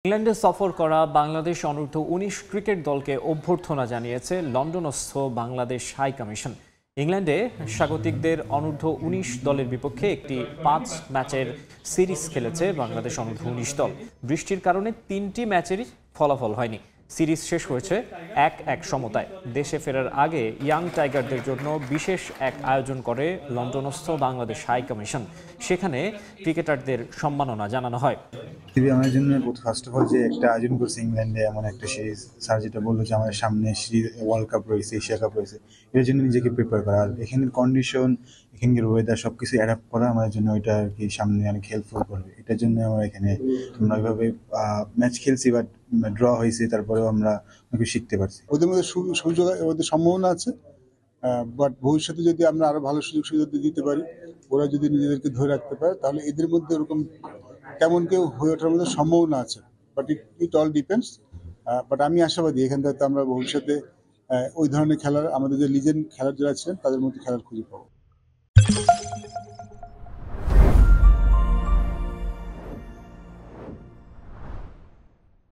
ইংল্যান্ডে সফর করা বাংলাদেশ অনূর্ধ্ব-19 ক্রিকেট দলকে অভ্যর্থনা জানিয়েছে লন্ডনস্থ বাংলাদেশ হাই কমিশন। ইংল্যান্ডে স্বাগতিকদের অনূর্ধ্ব-19 দলের বিপক্ষে একটি 5 ম্যাচের সিরিজ খেলেছে বাংলাদেশ অনূর্ধ্ব-19 দল। বৃষ্টির কারণে 3টি ম্যাচেরই ফলাফল হয়নি। সিরিজ শেষ হয়েছে 1-1 সমতায়। দেশে ফেরার আগে ইয়াং টাইগারদের জন্য বিশেষ এক আয়োজন করে লন্ডনস্থ বাংলাদেশ হাই কমিশন। সেখানে ক্রিকেটারদের সম্মাননা জানানো হয়। আমার জন্য ফার্স্ট অফ অল যে একটা আয়োজন করছে ইংল্যান্ডে এমন একটা সিরিজ, স্যার যেটা বললো যে আমাদের সামনে সিরিজ ওয়ার্ল্ড কাপ রয়েছে, এশিয়া কাপ রয়েছে, এর জন্য নিজেকে প্রিপেয়ার করা আর এখানের কন্ডিশন, এখানকার ওয়েদার সবকিছু অ্যাডাপ্ট করা আমাদের জন্য ওইটা আর কি সামনে অনেক হেল্পফুল করবে। এটার জন্য আমরা এখানে ওইভাবে ম্যাচ খেলছি, বাট ড্র হয়েছে, তারপরেও আমরা অনেক শিখতে পারছি। ওদের মধ্যে সুযোগ, ওদের সম্ভাবনা আছে, বাট ভবিষ্যতে যদি আমরা আরো ভালো সুযোগ সুবিধা দিতে পারি, ওরা যদি নিজেদেরকে ধরে রাখতে পারে, তাহলে এদের মধ্যে ওরকম তেমন কেউ হয়ে ওঠার মধ্যে সম্ভাবনা আছে। But it all depends. But আমি আশাবাদী এখান থেকে আমরা ভবিষ্যতে ওই ধরনের খেলার, আমাদের যে লিজেন্ড খেলার যারা ছিলেন তাদের মধ্যে খেলার খুঁজে পাবো।